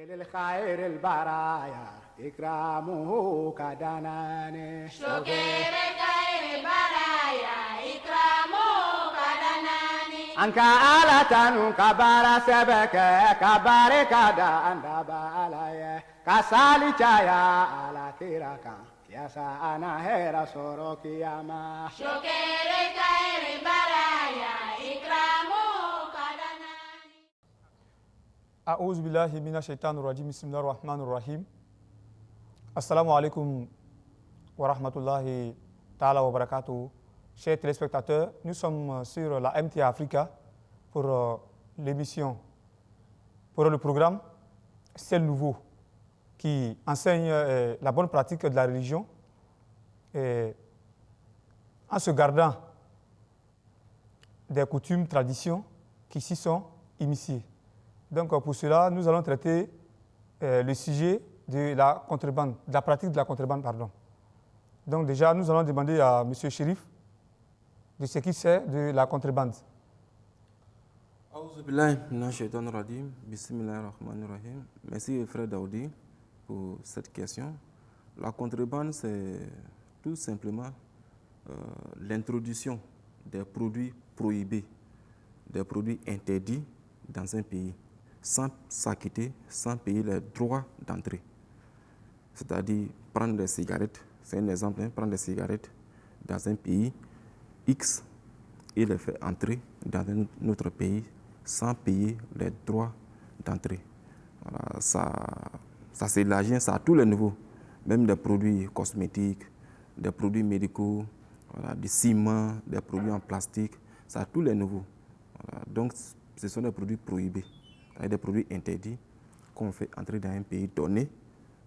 للخير البرايا إكرامه كدناني شكر خير البرايا إكرامه كدناني أنك آلة كبار سبك كبار كدا أنت بالي كسالي جايا على كيركا يا سانا هيرا سوروك يا ما شكر خير البرايا إكرامه كدناني أعوذ بالله من الشيطان الرجيم بسم الله الرحمن الرحيم Assalamu alaikum wa rahmatullahi ta'ala wa barakatuh. Chers téléspectateurs, nous sommes sur la MTA Africa pour l'émission, pour le programme C'est le Nouveau qui enseigne la bonne pratique de la religion en se gardant des coutumes, traditions qui s'y sont initiées. Donc pour cela, nous allons traiter le sujet de la contrebande, de la pratique de la contrebande, pardon. Donc déjà, nous allons demander à M. Chérif de ce qu'il sait de la contrebande. Merci frère Daoudi pour cette question. La contrebande, c'est tout simplement l'introduction des produits prohibés, des produits interdits dans un pays, sans s'acquitter, sans payer les droits d'entrée. C'est-à-dire prendre des cigarettes, c'est un exemple, prendre des cigarettes dans un pays X et les faire entrer dans un autre pays sans payer les droits d'entrée. Voilà, ça s'élargit, ça a tous les niveaux, même des produits cosmétiques, des produits médicaux, voilà, du ciment, des produits en plastique, ça a tous les niveaux. Voilà, donc ce sont des produits prohibés, des produits interdits qu'on fait entrer dans un pays donné,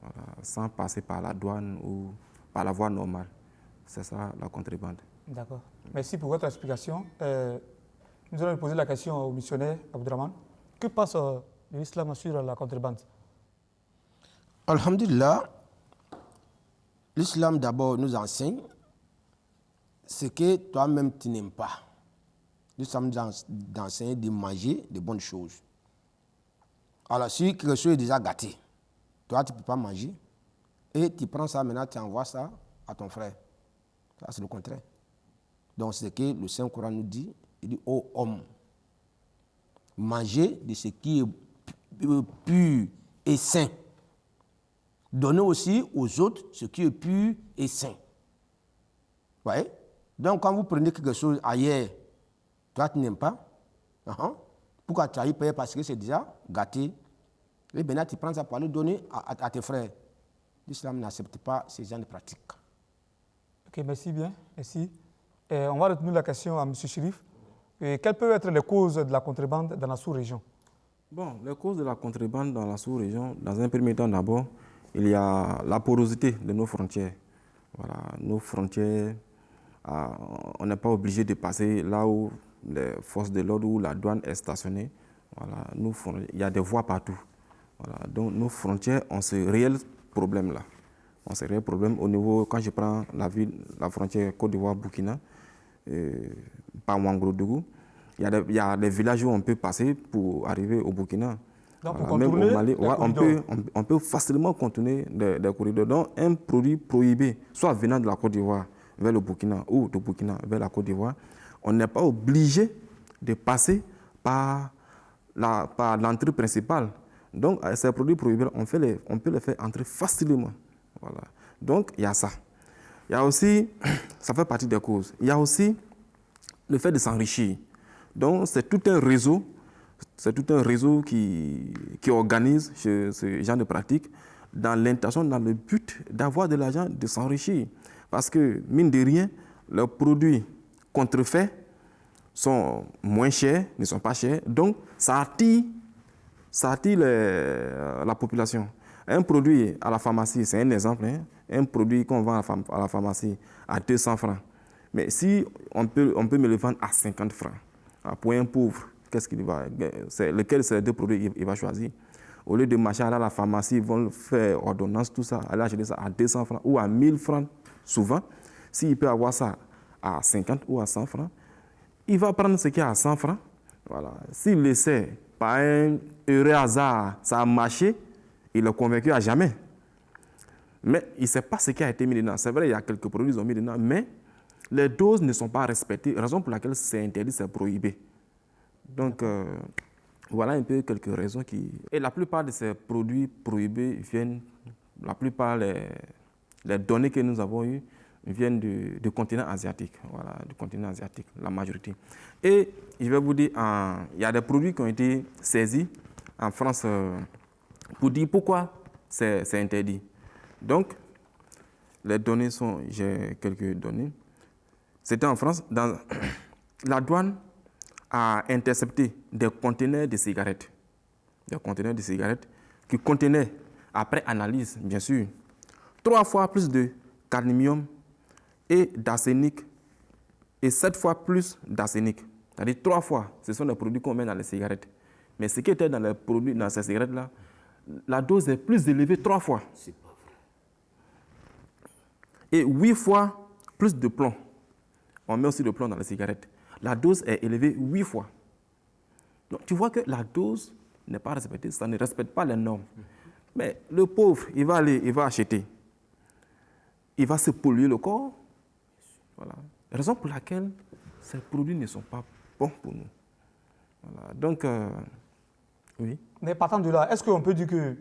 voilà, sans passer par la douane ou par la voie normale. C'est ça la contrebande. D'accord. Merci pour votre explication. Nous allons poser la question au missionnaire Abdourahmane. Que pense l'islam sur la contrebande? Alhamdulillah, l'islam d'abord nous enseigne ce que toi-même tu n'aimes pas. L'islam nous enseigne de manger de bonnes choses. Alors si quelque chose est déjà gâté, toi tu ne peux pas manger, et tu prends ça maintenant, tu envoies ça à ton frère. Ça c'est le contraire. Donc c'est ce que le Saint-Coran nous dit. Il dit, ô homme, mangez de ce qui est pur et sain. Donnez aussi aux autres ce qui est pur et sain. Vous voyez? Donc quand vous prenez quelque chose ailleurs, toi tu n'aimes pas, pourquoi tu as eu peur parce que c'est déjà gâté? Et maintenant tu prends ça pour le donner à tes frères. L'islam n'accepte pas ces genres de pratiques. Ok, merci bien. Merci. On va retenir la question à M. Chérif. Quelles peuvent être les causes de la contrebande dans la sous-région? Bon, les causes de la contrebande dans la sous-région, dans un premier temps d'abord, il y a la porosité de nos frontières. Voilà, nos frontières, on n'est pas obligé de passer là où les forces de l'ordre ou la douane est stationnée. Voilà, il y a des voies partout. Voilà, donc nos frontières ont ce réel problème-là. On ce réel problème au niveau, quand je prends la frontière Côte d'Ivoire-Burkina, par Ouagadougou, il y a des villages où on peut passer pour arriver au Burkina. Donc, voilà, même au Mali, on peut facilement contourner des corridors. Donc, un produit prohibé, soit venant de la Côte d'Ivoire vers le Burkina ou de Burkina vers la Côte d'Ivoire, on n'est pas obligé de passer par l'entrée principale. Donc, ces produits prohibés, on peut les faire entrer facilement. Voilà. Donc, il y a ça. Il y a aussi, ça fait partie des causes, il y a aussi le fait de s'enrichir. Donc, c'est tout un réseau qui organise ce genre de pratique dans l'intention, dans le but d'avoir de l'argent, de s'enrichir. Parce que, mine de rien, leurs produits contrefaits sont moins chers, ne sont pas chers. Donc, ça attire la population. Un produit à la pharmacie, c'est un exemple, un produit qu'on vend à la pharmacie à 200 francs. Mais si on peut me le vendre à 50 francs, pour un pauvre, lequel c'est les deux produits il va choisir? Au lieu de marcher à la pharmacie, ils vont faire ordonnance, tout ça, aller acheter ça à 200 francs ou à 1000 francs souvent. S'il peut avoir ça à 50 ou à 100 francs, il va prendre ce qui est à 100 francs. Voilà. S'il le sait, par un heureux hasard, ça a marché, il l'a convaincu à jamais. Mais il ne sait pas ce qui a été mis dedans. C'est vrai, il y a quelques produits qu'ils ont mis dedans, mais les doses ne sont pas respectées, raison pour laquelle c'est interdit, c'est prohibé. Donc, voilà un peu quelques raisons qui... Et la plupart de ces produits prohibés viennent, la plupart les données que nous avons eues viennent du continent asiatique, voilà, du continent asiatique, la majorité. Et je vais vous dire, il y a des produits qui ont été saisis en France pour dire pourquoi c'est interdit. Donc, les données sont, j'ai quelques données. C'était en France, la douane a intercepté des conteneurs de cigarettes. Des conteneurs de cigarettes qui contenaient, après analyse, bien sûr, 3 fois plus de cadmium et d'arsenic et 7 fois plus d'arsenic. C'est-à-dire 3 fois, ce sont des produits qu'on met dans les cigarettes. Mais ce qui était dans les produits, dans ces cigarettes-là, la dose est plus élevée 3 fois. C'est pas vrai. Et 8 fois plus de plomb. On met aussi de plomb dans les cigarettes. La dose est élevée 8 fois. Donc tu vois que la dose n'est pas respectée, ça ne respecte pas les normes. Mais le pauvre, il va aller, il va acheter. Il va se polluer le corps. Voilà. Raison pour laquelle ces produits ne sont pas bons pour nous. Voilà. Donc, oui. Mais partant de là, est-ce qu'on peut dire que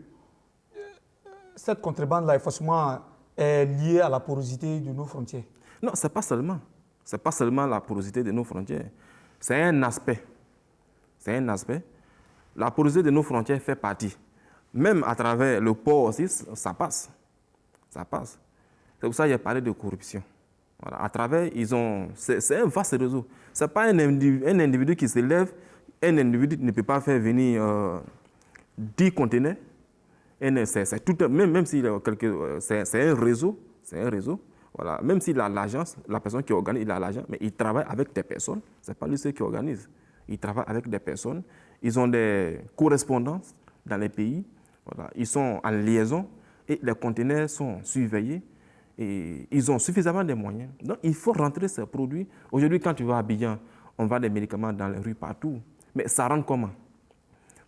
cette contrebande-là est forcément liée à la porosité de nos frontières? Non, ce n'est pas seulement. Ce n'est pas seulement la porosité de nos frontières. C'est un aspect. C'est un aspect. La porosité de nos frontières fait partie. Même à travers le port aussi, ça passe. Ça passe. C'est pour ça que j'ai parlé de corruption. Voilà. À travers, c'est un vaste réseau. Ce n'est pas un individu qui se lève. Un individu ne peut pas faire venir 10 conteneurs. C'est tout, même s'il a c'est un réseau. C'est un réseau. Voilà. Même s'il a l'agence, la personne qui organise, il a l'agent, mais il travaille avec des personnes. Ce n'est pas lui qui organise. Il travaille avec des personnes. Ils ont des correspondances dans les pays. Voilà. Ils sont en liaison et les conteneurs sont surveillés. Et ils ont suffisamment de moyens. Donc, il faut rentrer ces produits. Aujourd'hui, quand tu vas à Abidjan, on vend des médicaments dans les rues partout. Mais ça rentre comment?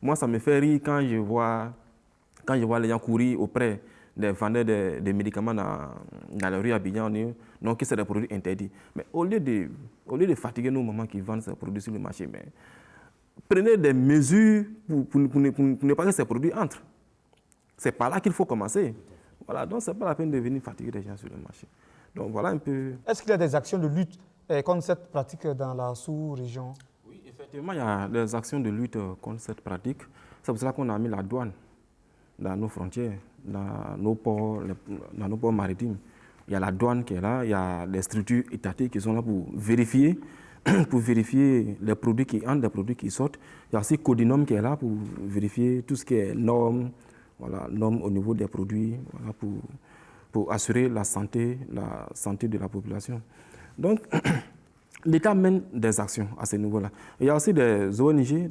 Moi, ça me fait rire quand je vois les gens courir auprès des vendeurs de médicaments dans les rues à Abidjan, donc c'est des produits interdits. Mais au lieu de fatiguer nos mamans qui vendent ces produits sur le marché, mais prenez des mesures pour ne pas que ces produits entrent. C'est par là qu'il faut commencer. Voilà, donc ce n'est pas la peine de venir fatiguer les gens sur le marché. Donc voilà un peu. Est-ce qu'il y a des actions de lutte contre cette pratique dans la sous-région? Oui, effectivement, il y a des actions de lutte contre cette pratique. C'est pour cela qu'on a mis la douane dans nos frontières, dans nos ports maritimes. Il y a la douane qui est là, il y a les structures étatiques qui sont là pour vérifier les produits qui entrent, les produits qui sortent. Il y a aussi Codinum qui est là pour vérifier tout ce qui est normes, voilà, normes au niveau des produits, voilà, pour assurer la santé de la population. Donc, l'État mène des actions à ce niveau-là. Il y a aussi des ONG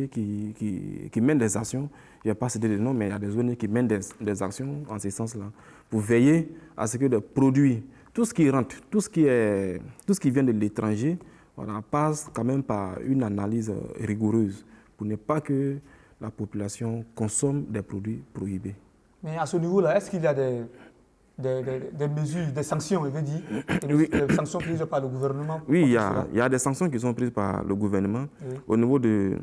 qui mènent des actions. Je ne vais pas citer des noms, mais il y a des ONG qui mènent des actions en ce sens-là pour veiller à ce que les produits, tout ce qui rentre, tout ce qui vient de l'étranger, voilà, passe quand même par une analyse rigoureuse pour ne pas que la population consomme des produits prohibés. Mais à ce niveau-là, est-ce qu'il y a des mesures, des sanctions, je veux dire, des sanctions prises par le gouvernement? Oui, il y a des sanctions qui sont prises par le gouvernement. Oui. Au niveau de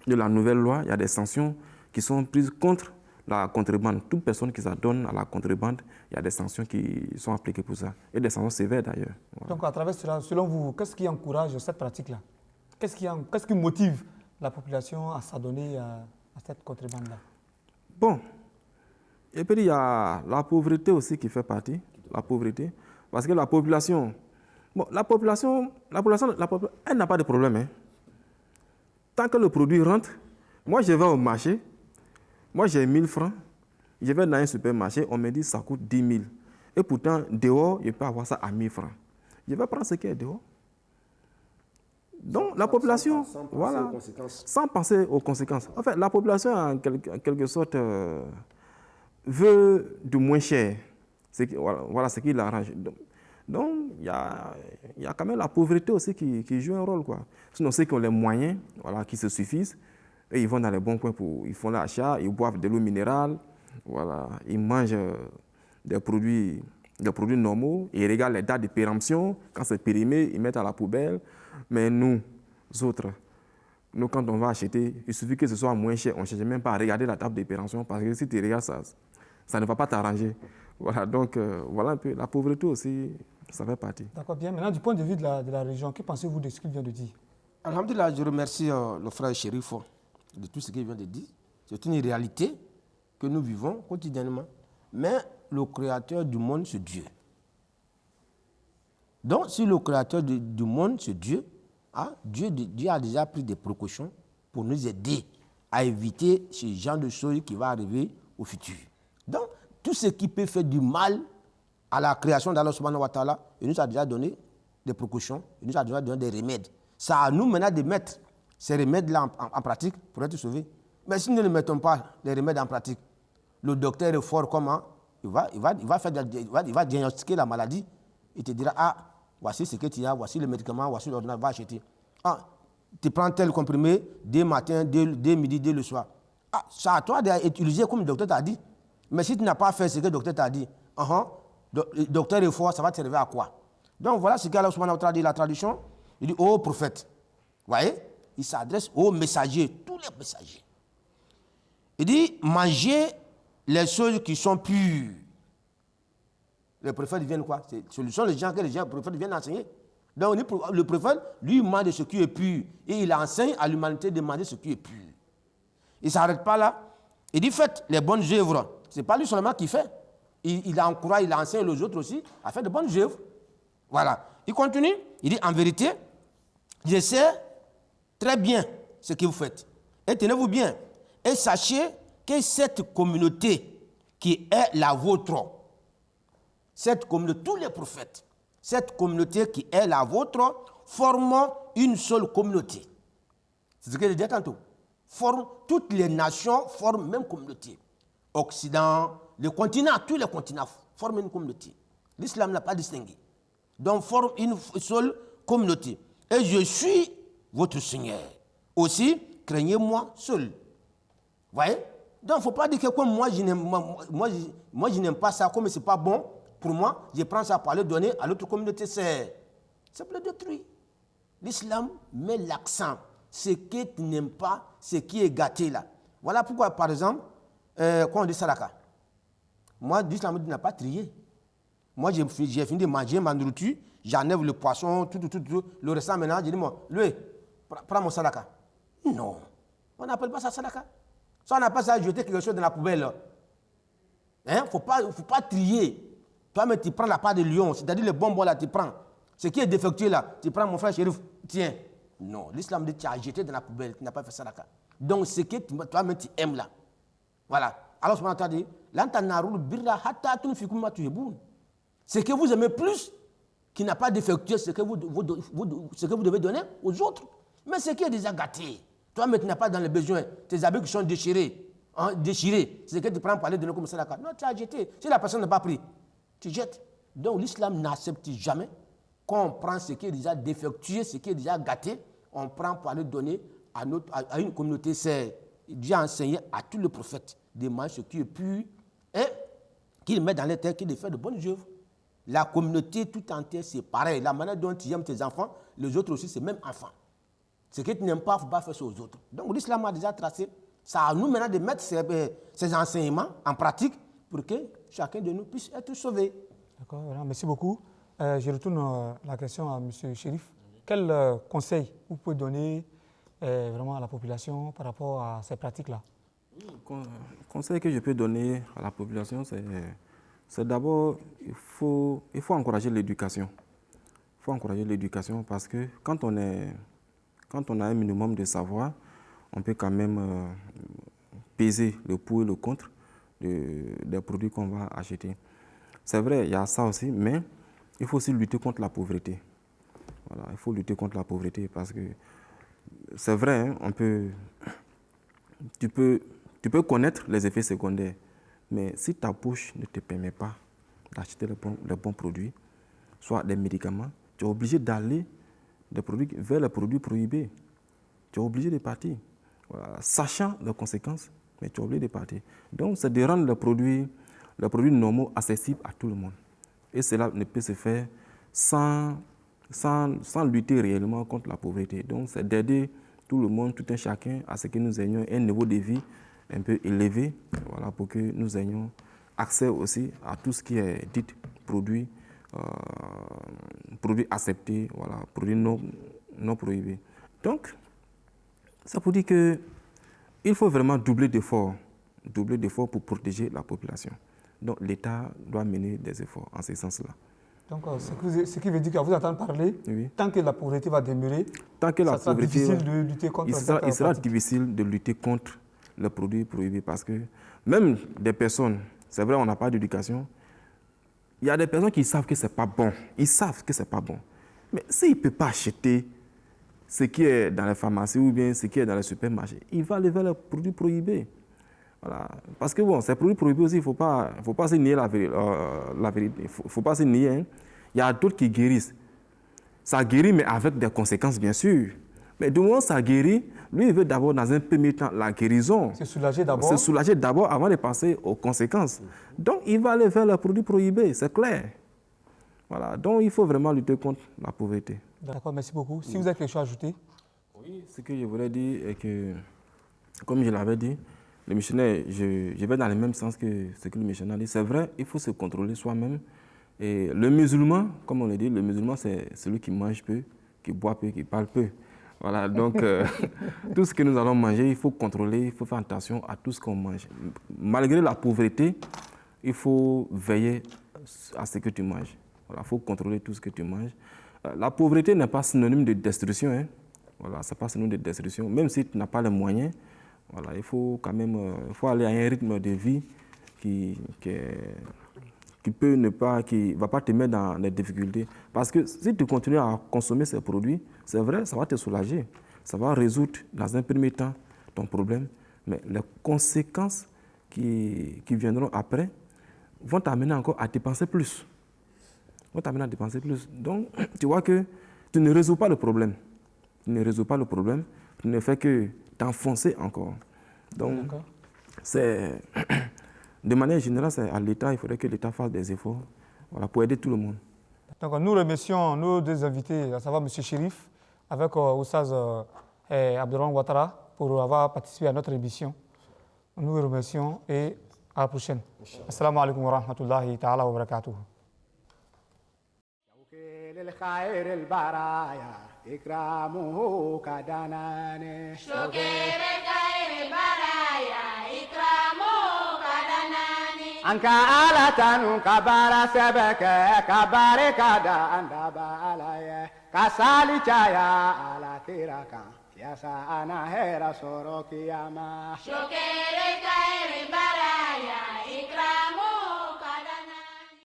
la nouvelle loi, il y a des sanctions qui sont prises contre la contrebande. Toute personne qui s'adonne à la contrebande, il y a des sanctions qui sont appliquées pour ça. Et des sanctions sévères d'ailleurs. Voilà. Donc à travers cela, selon vous, qu'est-ce qui encourage cette pratique-là? Qu'est-ce qui motive la population à s'adonner à cette contrebande-là? Bon. Et puis il y a la pauvreté aussi qui fait partie, la pauvreté. Parce que la population, elle n'a pas de problème. Hein. Tant que le produit rentre, moi je vais au marché, moi j'ai 1000 francs, je vais dans un supermarché, on me dit ça coûte 10 000. Et pourtant, dehors, je peux avoir ça à 1000 francs. Je vais prendre ce qui est dehors. Donc la population, sans penser aux conséquences. En fait, la population, en quelque sorte, veut du moins cher. Voilà ce qui l'arrange. Donc, il y a quand même la pauvreté aussi qui joue un rôle, quoi. Sinon, ceux qui ont les moyens, voilà, qui se suffisent, Eux, ils vont dans les bons coins, ils font l'achat, ils boivent de l'eau minérale, voilà, ils mangent des produits normaux, ils regardent les dates de péremption, quand c'est périmé, ils mettent à la poubelle. Mais nous autres, quand on va acheter, il suffit que ce soit moins cher, on ne cherche même pas à regarder la table de péremption, parce que si tu regardes ça ne va pas t'arranger. Voilà, donc voilà un peu, la pauvreté aussi, ça fait partie. D'accord, bien. Maintenant, du point de vue de la région, que pensez-vous de ce qu'il vient de dire? Alhamdulillah, je remercie le frère Chérif de tout ce qu'il vient de dire. C'est une réalité que nous vivons quotidiennement. Mais le créateur du monde, c'est Dieu. Donc, si le créateur du monde, c'est Dieu, Dieu a déjà pris des précautions pour nous aider à éviter ce genre de choses qui va arriver au futur. Donc, tout ce qui peut faire du mal à la création d'Allah subhanahu wa ta'ala, il nous a déjà donné des précautions, il nous a déjà donné des remèdes. C'est à nous maintenant de mettre ces remèdes-là en pratique pour être sauvés. Mais si nous ne mettons pas les remèdes en pratique, le docteur est fort comment il va diagnostiquer la maladie. Il te dira, voici ce que tu as, voici le médicament, voici l'ordonnance, va acheter. Tu prends tel comprimé dès matin, dès midi, dès le soir. C'est à toi d'utiliser comme le docteur t'a dit. Mais si tu n'as pas fait ce que le docteur t'a dit, le docteur est fort, ça va te servir à quoi? Donc voilà ce qu'Allah subhanahu wa ta'ala dit, la traduction. Il dit, ô prophète. Vous voyez? Il s'adresse aux messagers, tous les messagers. Il dit, mangez les choses qui sont pures. Les prophètes viennent quoi? Ce sont les gens que les prophètes viennent enseigner. Donc le prophète, lui, mange ce qui est pur. Et il enseigne à l'humanité de manger ce qui est pur. Il ne s'arrête pas là. Il dit, faites les bonnes œuvres. Ce n'est pas lui seulement qui fait. Il encourage, il enseigne les autres aussi à faire de bonnes œuvres. Voilà. Il continue. Il dit, en vérité, je sais très bien ce que vous faites. Et tenez-vous bien. Et sachez que cette communauté qui est la vôtre, cette communauté, tous les prophètes, cette communauté qui est la vôtre, forment une seule communauté. C'est ce que je disais tantôt. Toutes les nations forment une même communauté. Occident, le continent, tous les continents forment une communauté. L'islam n'a pas distingué. Donc, forme une seule communauté. Et je suis votre Seigneur. Aussi, craignez-moi seul. Vous voyez? Donc, il ne faut pas dire que comme moi, je n'aime pas ça, comme ce n'est pas bon pour moi, je prends ça pour aller donner à l'autre communauté. C'est pour le détruire. L'islam met l'accent. Ce que tu n'aimes pas, ce qui est gâté là. Voilà pourquoi, par exemple, quand on dit sadaka, moi, l'islam n'a pas trié. Moi, j'ai fini de manger ma nourriture, j'enlève le poisson, tout. Le restant maintenant, je dis, lui, prends mon sadaka. Non, on n'appelle pas ça sadaka. Ça, on appelle ça jeter quelque chose dans la poubelle. Il ne faut pas trier. Toi-même, tu prends la part de lion, c'est-à-dire le bonbon là, tu prends. Ce qui est défectueux là, tu prends mon frère Chérif, tiens. Non, l'islam dit tu as jeté dans la poubelle, tu n'as pas fait sadaka. Donc, ce que toi-même tu aimes là. Voilà. Alors, ce qu'on dit, ce que vous aimez plus, qui n'a pas défectueux, ce que vous devez donner aux autres. Mais ce qui est déjà gâté, toi-même tu n'as pas dans le besoin, tes habits qui sont déchirés, c'est ce que tu prends pour aller donner comme sadaka. Non, tu as jeté. Si la personne n'a pas pris, tu jettes. Donc l'islam n'accepte jamais qu'on prend ce qui est déjà défectueux, ce qui est déjà gâté, on prend pour aller donner à une communauté. C'est Dieu a enseigné à tous les prophètes de manger ce qui est pur et qu'il met dans les terres, qu'il fait de bonnes œuvres. La communauté tout entière, c'est pareil. La manière dont tu aimes tes enfants, les autres aussi, c'est même enfants. Ce que tu n'aimes pas, il ne faut pas faire ça aux autres. Donc l'islam a déjà tracé. Ça à nous maintenant de mettre ces enseignements en pratique pour que chacun de nous puisse être sauvé. D'accord, merci beaucoup. Je retourne la question à M. Chérif. Quel conseil vous pouvez donner vraiment à la population par rapport à ces pratiques-là? Le conseil que je peux donner à la population, c'est d'abord, il faut encourager l'éducation. Il faut encourager l'éducation parce que quand on a un minimum de savoir, on peut quand même peser le pour et le contre des produits qu'on va acheter. C'est vrai, il y a ça aussi, mais il faut aussi lutter contre la pauvreté. Voilà, il faut lutter contre la pauvreté parce que c'est vrai, hein, tu peux connaître les effets secondaires, mais si ta poche ne te permet pas d'acheter les bons produits, soit des médicaments, tu es obligé d'aller vers les produits prohibés. Tu es obligé de partir. Voilà. Sachant les conséquences, mais tu es obligé de partir. Donc, c'est de rendre les produits normaux accessibles à tout le monde. Et cela ne peut se faire sans lutter réellement contre la pauvreté. Donc, c'est d'aider tout le monde, tout un chacun, à ce que nous ayons un niveau de vie un peu élevé, voilà, pour que nous ayons accès aussi à tout ce qui est dit produit accepté, voilà, produit non prohibé. Donc, ça pour dire qu'il faut vraiment doubler d'efforts pour protéger la population. Donc, l'État doit mener des efforts en ce sens-là. Donc, ce qui veut dire qu'à vous entendre parler, Oui. tant que la pauvreté va demeurer, ça sera difficile de lutter contre il sera difficile de lutter contre les produits prohibés parce que même des personnes, c'est vrai, on n'a pas d'éducation, il y a des personnes qui savent que ce n'est pas bon. Ils savent que ce n'est pas bon. Mais s'il ne peut pas acheter ce qui est dans les pharmacies ou bien ce qui est dans les supermarchés, il va aller vers les produits prohibés. Voilà. Parce que bon, ces produits prohibés aussi, il ne faut pas se nier la vérité. Il ne faut pas se nier. Hein. Il y a d'autres qui guérissent. Ça guérit, mais avec des conséquences, bien sûr. Mais du moment où ça guérit, lui, il veut d'abord, dans un premier temps, la guérison. Se soulager d'abord. Se soulager d'abord avant de passer aux conséquences. Donc, il va aller vers les produits prohibés, c'est clair. Voilà. Donc, il faut vraiment lutter contre la pauvreté. D'accord, merci beaucoup. Si vous avez quelque chose à ajouter. Oui, ce que je voulais dire est que, comme je l'avais dit, le missionnaire, je vais dans le même sens que ce que le missionnaire dit. C'est vrai, il faut se contrôler soi-même. Et le musulman, comme on le dit, le musulman, c'est celui qui mange peu, qui boit peu, qui parle peu. Voilà, donc tout ce que nous allons manger, il faut contrôler, il faut faire attention à tout ce qu'on mange. Malgré la pauvreté, il faut veiller à ce que tu manges. Voilà, il faut contrôler tout ce que tu manges. La pauvreté n'est pas synonyme de destruction. Hein. Voilà, ce n'est pas synonyme de destruction. Même si tu n'as pas les moyens, voilà, il faut quand même aller à un rythme de vie qui ne va pas te mettre dans les difficultés. Parce que si tu continues à consommer ces produits, c'est vrai, ça va te soulager. Ça va résoudre dans un premier temps ton problème. Mais les conséquences qui viendront après vont t'amener encore à dépenser plus. Donc, tu vois que tu ne résous pas le problème. Tu ne fais que t'enfoncer encore. Donc, de manière générale, c'est à l'État, il faudrait que l'État fasse des efforts, voilà, pour aider tout le monde. Donc, nous remercions nos deux invités, à savoir M. Chérif, avec Oussaz Abdelrahman Ouattara, pour avoir participé à notre émission. Nous vous remercions et à la prochaine. Assalamu alaikum wa rahmatullahi ta'ala wa barakatuh. للخير البرايا إكرامه كدناني شكر خير البرايا إكرامه كدناني أنك آلة كبار سبك كبار كدان دبالاي كسالي جايا على تيركا يا سانا هيرا سوروكي ياما شكر